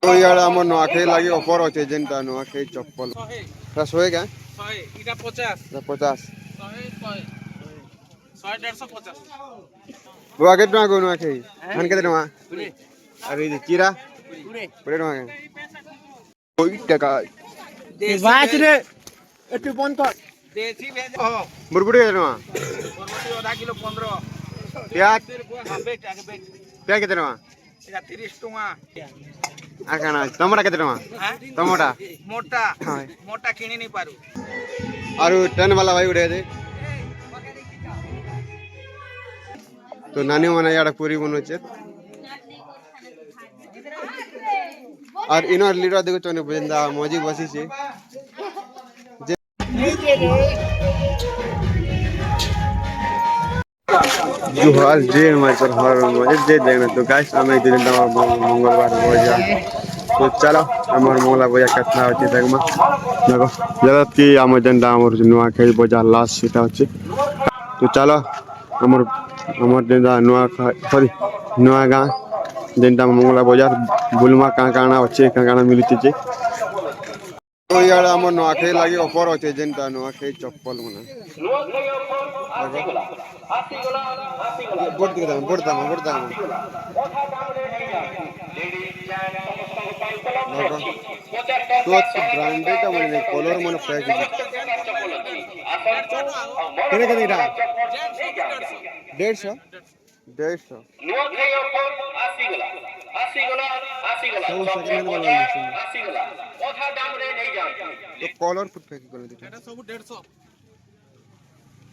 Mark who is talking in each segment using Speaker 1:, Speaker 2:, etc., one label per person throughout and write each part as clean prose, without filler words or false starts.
Speaker 1: तो यार आम नुआखाई लगे ऑफर अच्छे जेनटा नुआखाई चप्पल शहे क्या 50 बुआ के टका को नुआखाई धान के टका अरे चिरा 20 टका टका
Speaker 2: बात रे एटू बंद कर
Speaker 3: देसी भेज
Speaker 1: बुरबुड़ी टका
Speaker 3: बरबटी आधा किलो 15
Speaker 1: प्याज
Speaker 3: बेट आगे बेट
Speaker 1: प्याज के टका
Speaker 3: এটা 30 টাকা
Speaker 1: आकाना टमाटा के टका टमाटा
Speaker 3: মোটা
Speaker 1: हाँ
Speaker 3: মোটা কিনি নি পারু
Speaker 1: और टन वाला भाई उड़े थे तो नानी माने यार पूरी बनोचे और इनर लीडर देखो चने बंदा मौजी बसी छे जो हर जे हमारे पर हर मजे दे देना तो गाइस हमें दिन मंगलवार बजा तो चलो हमर मोला बजा कथा होची देखमा देखो जरूरत की हम जनता हमर नुआ खेल बजा लास्ट सीटा होची तो चलो हमर हमर जनता नुआ सॉरी नुआ गां जनता मंगला बाजार बुलमा काना होची काना मिलती छे तो यार हमर नुआ खेल लागी ऑफर होची जनता नुआ खेल चप्पल मने बोट दाम तो ब्रांडेड माने कलर माने पैक केने केने रा 150 नुआखाई ऑफर 80 गला सब सेकंड हैंड वाला ओथा दाम रे नहीं जान तो कलर पुट पैक कर दे
Speaker 3: এটা সব 150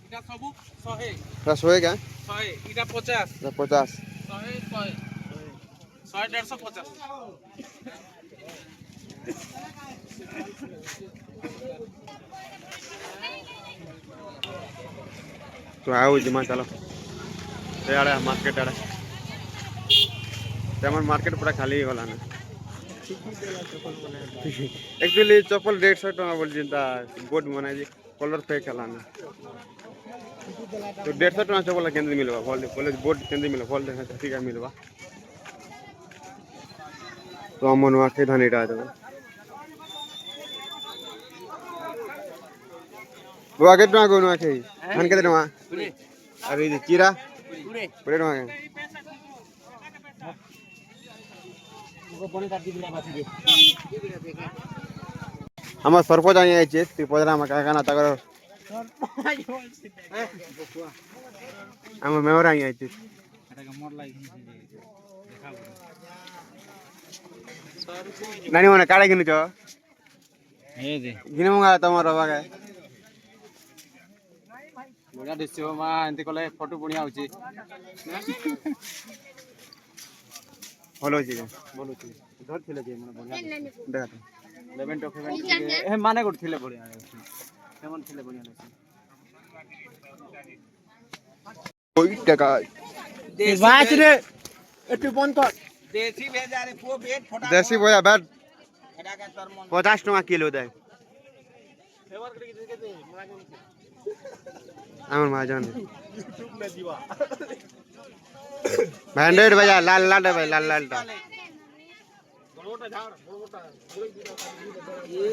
Speaker 3: এটা সব 100
Speaker 1: प्लस होए क्या
Speaker 3: 100 এটা 50
Speaker 1: 50
Speaker 3: 100 150
Speaker 1: तो आओ जमा चलो ते आड़े मार्केट आड़े तेमन मार्केट पूरा खाली होला ना एक्चुअली चप्पल 150 टका बोल जिंदा बोर्ड मना जी कलर पैक हला ना तो 150 टका चप्पल केंद्र मिलवा बोले बोर्ड केंद्र मिलवा बोल देखा ठीक है मिलवा तो हम नुआ के धान इटा देबो बुआ के टका को नुआ के धान के टका अरे चिरा 20 टका আমার সরপঞ্চ আনি আইছে তুই পজরা আমার কাকা না তাগর আমার মেয়র আনি আইছে
Speaker 3: এটাকে মোর লাগি দেখা
Speaker 1: নানি মানে কাড়ে কিনুছ
Speaker 3: হে দে
Speaker 1: কিনে মঙ্গা তোমার বাবা
Speaker 3: বড়িয়া দিছো মা এন্তি কলে ফটো বড়িয়া হচ্ছে
Speaker 1: ভালো হইছে
Speaker 3: বলুছি ধরছিলে যে মানে বড়িয়া
Speaker 1: দেখা তো
Speaker 3: 11 টক এ মানে করছিলে বড়িয়া কেমন ছিলে বড়িয়া লাগছে
Speaker 1: 20 টাকা
Speaker 2: बात रे एटू बंद कर
Speaker 3: देसी भेजा रे पो पेट फटा
Speaker 1: देसी बोया बैट
Speaker 3: এটা কা তোর মন
Speaker 1: 50 টাকা কিলো দেয়
Speaker 3: ফেভার করে দিকে দে
Speaker 1: আমার মা জানে ব্যান্ডেড ভাইয়া লাল লাল ভাই লাল লালটা
Speaker 3: বড়টা ঝাড় বড়টা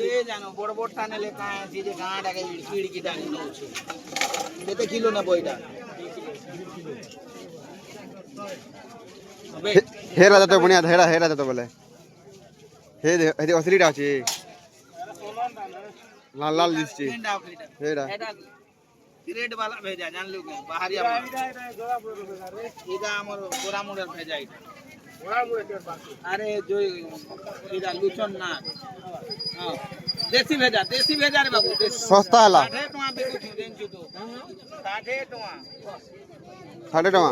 Speaker 3: এ জানো বড় বড়টা নেলে কায় আছে যে গাঁটাকে ইড়কি টানি নউছে কত কিলো না বইটা
Speaker 1: হেরা তো বনিয়া হেরা তো বলে হে হে অসলিটা আছে লাল লাল দিচ্ছে হেরা
Speaker 3: এটা গ্রেড वाला भेजा जान लो के बाहरिया এটা আমার গোরা মুড়ের भेजा এটা গোরা মুড়ে তোর বাকি আরে जो এটা লুচন না हां देसी भेजा रे बाबू
Speaker 1: সস্তা হলা
Speaker 3: 60 টাকা বিকুছি দেনছু তো 60 টাকা
Speaker 1: 60 টাকা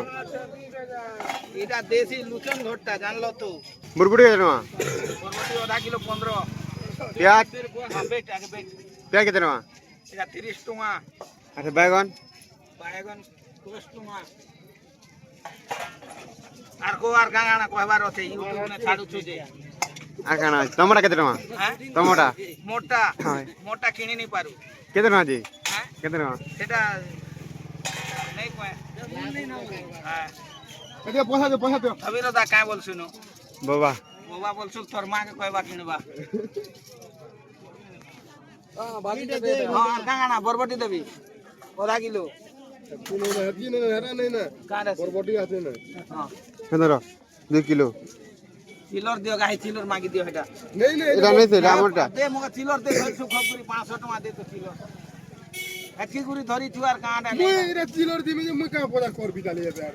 Speaker 3: এটা দেশি লুচন ঘটটা জানলো তো
Speaker 1: বুরবুড়ি কেটে টাকা
Speaker 3: বরবটি আধা কিলো 15
Speaker 1: পেঁয়াজ
Speaker 3: বেট আগে বেট
Speaker 1: পেঁয়াজ কেটে টাকা
Speaker 3: এটা 30 টাকা
Speaker 1: আচ্ছা বাইগন
Speaker 3: 10 টাকা আর কো আর গানা কইবার আছে ইউটিউব নে ছাড়ুছু যে
Speaker 1: আকানা টমাটা কেটে টাকা
Speaker 3: হ্যাঁ
Speaker 1: টমাটা
Speaker 3: মোটা
Speaker 1: হ্যাঁ
Speaker 3: মোটা কিনি নি পারু
Speaker 1: কেটে টাকা জি
Speaker 3: হ্যাঁ
Speaker 1: কেটে টাকা
Speaker 3: সেটা নাই কয় হ্যাঁ
Speaker 1: এটা পয়সা দে
Speaker 3: अभी तो दा काय बोल सुनो
Speaker 1: বাবা
Speaker 3: बाबा बोलछु तोर मां के कहबा किनबा हां कांगाना बरबटी देबी आधा किलो
Speaker 2: बरबटी আছে না
Speaker 3: हां
Speaker 1: কেন 2 কিলো
Speaker 3: চিলর দিও গাই চিলর মাগি দিও এটা
Speaker 2: নেই নেই
Speaker 1: এটা নেই তো এটা আমারটা
Speaker 3: দে মগা চিলর দে ধরছু খপুরি 500 টাকা দে তো চিলর একি গুরি ধরি তুই আর কাঁটা
Speaker 2: মুই এটা চিলর দিবি যে মুই কা পড়া করবি তালি এতে আর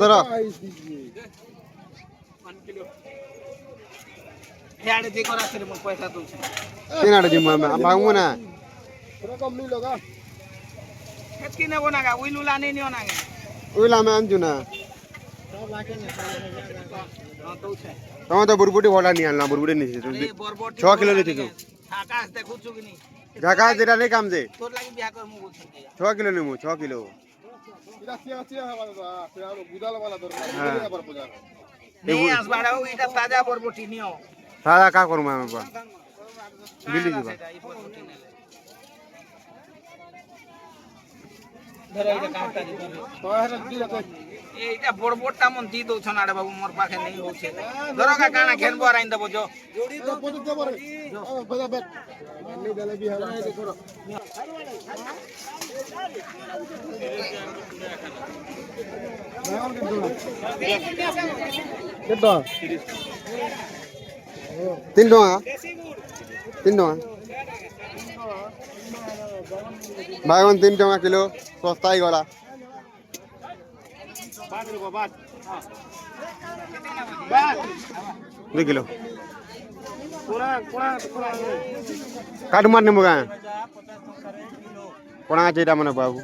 Speaker 1: ধরো
Speaker 2: আই দিবি
Speaker 3: 1 কিলো হেয়াড়ে যে করা ছিল মো পয়সা দউছি
Speaker 1: তিন আড়ে দিম ভাঙবো না
Speaker 2: রকম নি লগা
Speaker 3: একি নেব না গা উইলুলা নেই নিও না গা
Speaker 1: ওইলা আমি আনছু না
Speaker 3: हां দউছে
Speaker 1: তোমার তো বুরবুটি ভরা নিয়ে আনলাম বুরবুটি নিয়েছি
Speaker 3: আরে বরবটি
Speaker 1: 6 কিলো নিয়েছি তো
Speaker 3: আকাশ দেখুছু কি নি
Speaker 1: ঢাকা যেটা নেই কাম দে
Speaker 3: তোর লাগি বিয়া কর মু বলছি
Speaker 1: 6 কিলো নিমু 6 কিলো
Speaker 2: এটা সিয়া সিয়া হবা দাদা সে আর বুদাল वाला দর
Speaker 1: হ্যাঁ।
Speaker 2: আবার পূজা
Speaker 3: নেই আসবাড়াও এটা তাজা বরবটি নিও
Speaker 1: সাদা কা করবো আমি বা বিলি দিবা
Speaker 3: ধরে এটা কাটটা দি ধরে
Speaker 2: তো হেরা দিলা তো
Speaker 3: এইটা বড়বড়টা মন দি দউছ না রে বাবু মোর পাখে নেই হচ্ছে ধরো কা কানা খেলবো আর আইন দেবো যো
Speaker 2: জোড়ি তো পদ দেব রে বদা বেট নি দেলে বি হলা এই করো কেটা
Speaker 1: 3 টাকা 3 টাকা বাইগন 3 টাকা কিলো সস্তাই গলা 2 কিলো কাট মার নেবো গাঁ কোনা আছে এটা মানে বাবু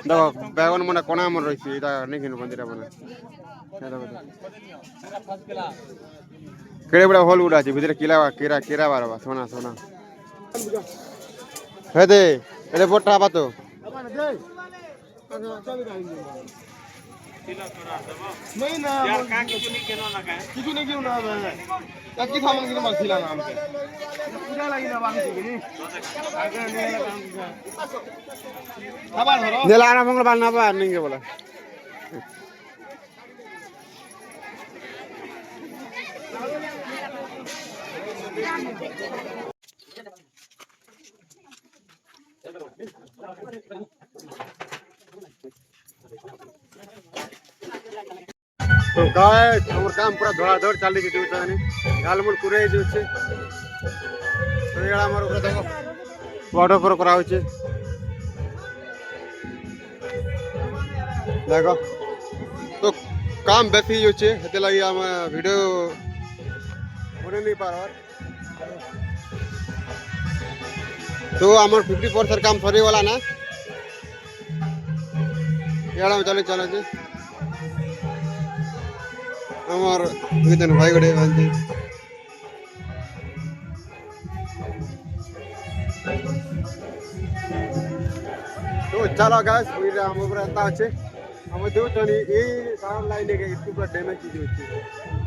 Speaker 1: দেখো বেগুন মানে কোনা আমার রয়েছে এটা নেই কিনবো এটা মানে কেড়ে বড় হল উড়া আছে ভিতরে কিলা কেরা কেরা বারবা সোনা সোনা হে দে এলে বোটটা আবা তো
Speaker 2: नहीं ना यार का किछु नहीं केनो ना का किछु नहीं क्यों ना बे की थामंग दिन मासिला नाम से पूरा लागि ना बांग सिगिनी आगे ने काम खाবার ধরো
Speaker 1: নেলা মঙ্গলবার না বা নিঙ্গে বলা तो गाइस हमर काम पूरा धड़ाधड़ चाली छै तनी गालमुल कुरे जे छै तो एड़ा हमर ऊपर देखो वाटर पर करा होय छै देखो तो काम बेसी हो छै हेते लागि हम वीडियो बने नहीं पार तो हमर 50% काम सरी वाला ना एड़ा में चले चले छै আমার দুইজন ভাই গড়ে বাঁধছে তো চলো গাইস ওইটা আমার উপরে এত আছে আমার দুজনই এই কারণ লাইনে গিয়ে একটু পুরো ড্যামেজ কিছু হচ্ছে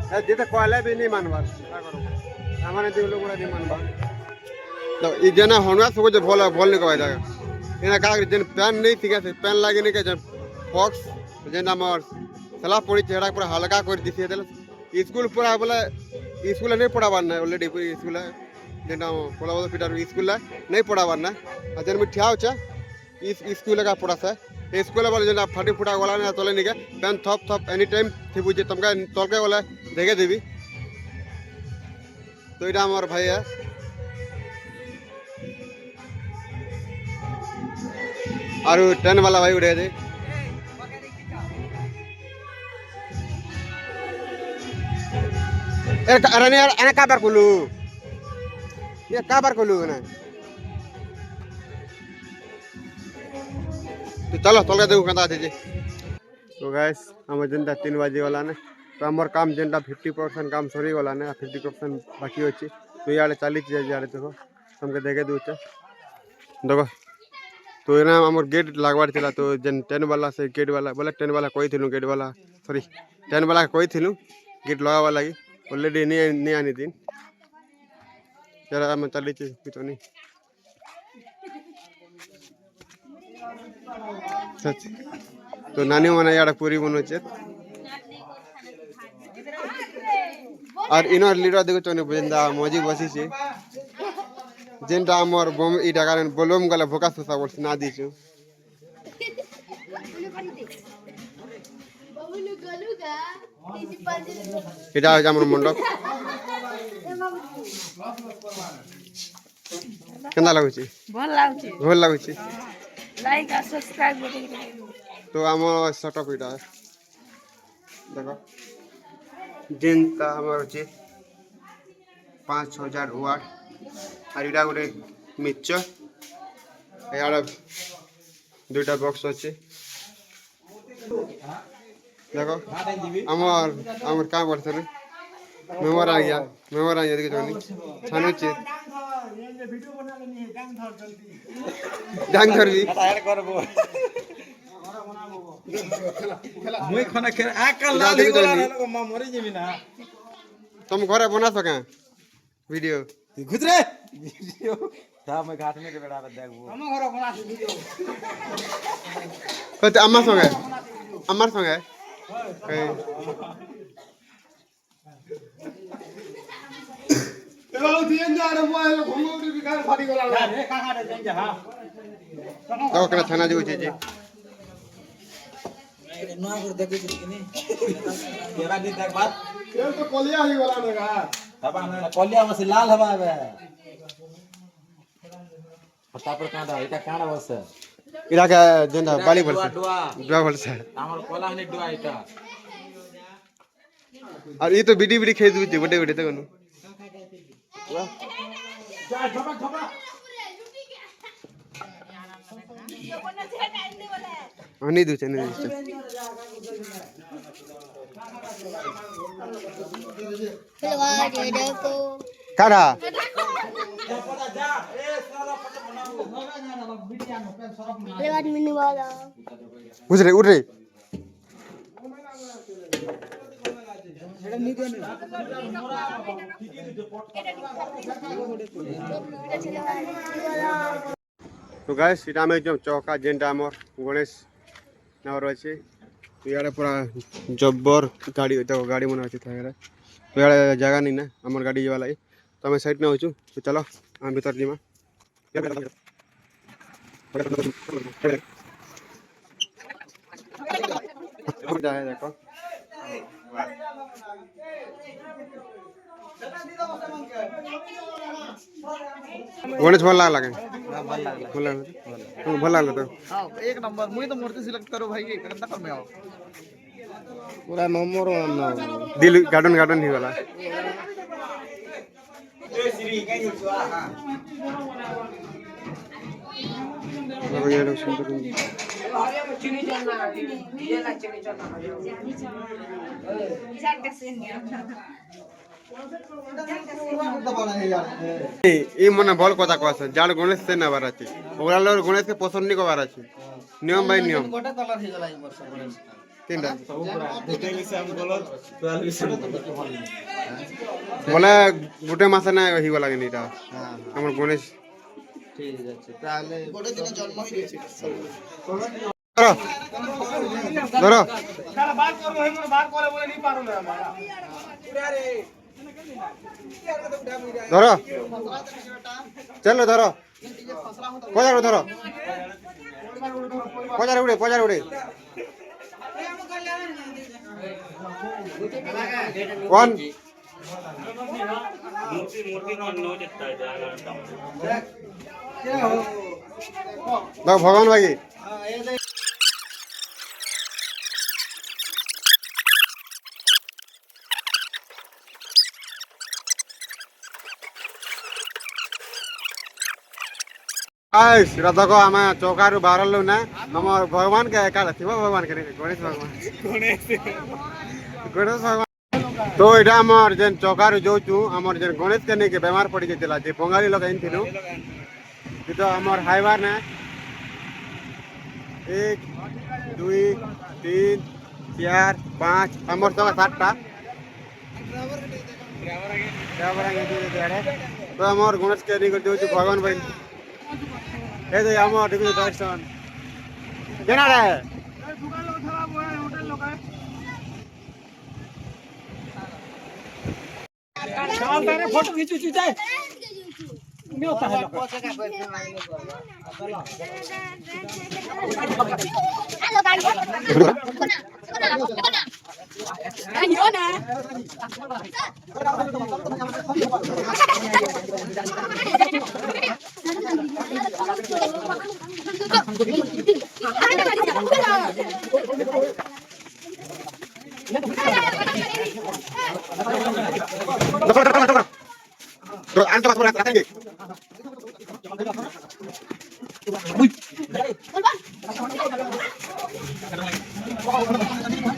Speaker 1: হ্যাঁ যেটা কয়লা বি নেই মানবার তা করো আমার যে লোক গুলা নেই মানবার তো এই জন্য হনবা সব যে ভালো ভালো নেই কয় জায়গা এনা কাজ যেন প্যান নেই ঠিক আছে প্যান লাগে নেই কে ফক্স যেন আমার सलाह पड़ी चेहरा पूरा हल्का कर दी स्कूल पूरा बोले स्कूल नहीं पढ़ाबार ना ऑलरेडी स्कूल जेना बोला बोला फिटर स्कूल नहीं पढ़ाबार ना जेन में ठिया होचा स्कूल का पढ़ा से स्कूल वाले जेना फाटी फुटा वाला ना तले निके पेन थप थप एनी टाइम थी बुझे तुमका तलके वाला देखे देवी तो इटा हमार भाई है और 10 वाला भाई उड़े दे अरे यार अने काबर कोलू ये काबर कोलू ना तो चलो तलका देखो कंदा आते जे तो गाइस हम जनता 3 बजे वाला ने तो हमर काम जनता 50% काम सरी वाला ने 50% बाकी होची तो याले 40 जारे देखो हमके देखे दूचा देखो तो एना हमर गेट लागवार थिला तो जन 10 वाला से गेट वाला बोले 10 वाला कोई थिलु गेट वाला सॉरी 10 वाला कोई थिलु गेट लगावा लागी ऑलरेडी नहीं आनी दिन जरा मैं चली तो नहीं सच तो नानी माना यार पूरी बनो और इनो लीडर देखो चने बजेंदा मजी बसी छे जेनटा हमर बम ई कारण बोलम गला भोका सुसा वर्ष ना दीछु এটা হচ্ছে আমার মণ্ডপ কেনা লাগুଛି ଭଲ ଲାଗୁଛି
Speaker 4: লাইক আর সাবস্ক্রাইব করতে
Speaker 1: তো আমার সেটঅপ এটা দেখো যেনটা আমার হচ্ছে 5000 ওয়াট আর এটা গোটে মিক্সচার এয়ার দুইটা বক্স আছে देखो আমার আমার কাম করতে রে মেমোর आ गया देखो जनी छानो चे वीडियो बना लेनी है डांग धर भी ऐड करबो मुई खना खेल आ का लाल ही बोला रे म मरी जेबी ना तुम घरे बना सके वीडियो गुजरे वीडियो था मैं घाट में के बेड़ा देखबो हम घरे बना वीडियो कते अम्मा संगे चलो दियन जा रे मोबाइल घुमौरी बिकार फाटी गला रे काका रे जंजा हां तो कना थाना जो जे नवा कर देखि कि नहीं केरा दी देख बात ये तो कोलिया ही गला ने का हबा ना कोलिया बस लाल हवा बे पता पर कांदा एटा कांदा बस इरा का जेंदा बाली बोलसे दुआ बोलसे हमर कोला ने दुआ एटा और ये तो बीडी बीडी खेत भी बड़े बड़े तक वाह जा झपा झपा नहीं दू चने
Speaker 4: हेलो ये देखो
Speaker 1: काड़ा
Speaker 4: हेलो मिनी वाला
Speaker 1: उठ रे तो गाइस এটা আমি যে চৌকা যেটা আমার গণেশ নাও রয়েছে ইয়ারে পুরা জব্বর গাড়ি দেখো গাড়ি মনে আছে থাকে তো ইয়ারে জায়গা নেই না আমার গাড়ি যাওয়া লাগে তো আমি সাইড না হইছু তো চলো আমি ভিতর জিমা দেখো गणेश भल लागला के भल लागला तो
Speaker 2: हां एक नंबर मुई तो मूर्ति सिलेक्ट करो भाई एकटा कर में आओ
Speaker 1: पूरा नंबर दिल गार्डन ही वाला जय श्री कहीं छुआ हां ये लोग सुंदर
Speaker 4: अरे मैं चीनी चलना ये ना चीनी चलना चाट से
Speaker 1: এই মনে বল কথা কস যার গণেশ সে না বারাছি ওরা লোক গণেশ কে পছন্দ নি কো বারাছি নিয়ম বাই নিয়ম
Speaker 2: গোটা কালার হে গলা এই বর্ষ গণেশ
Speaker 1: তিনটা
Speaker 2: দেখে গেছে আমি বলো 42
Speaker 1: বলে গোটে মাসে না হি গলা নি এটা আমার গণেশ
Speaker 2: ঠিক আছে তাহলে গোটে দিন জন্ম হই গেছে
Speaker 1: ধরো
Speaker 2: साला बात करो हम बात करे बोले नहीं पारो ना हमारा पूरा रे
Speaker 1: ধরো চলো ধরো পজার ধরো পজার উড়ে কোন দেখো ভগবান ভাই देखो आम चौकार बाहर ना हम भगवान के एका थी भगवान के गणेश भगवान तो यहाँ आम जेन चौकार जो आम जेन गणेश के नहीं बेमार पड़ जाता जे बंगाली लोग आनलु तो आम हाइबार ना 1 2 3 4 5 आम तो 7टा तो आम गणेश के नहीं भगवान भाई ये तो आम दर्शन केना
Speaker 3: तारे फोटो खींचू चुचाय मी होता है
Speaker 1: Terus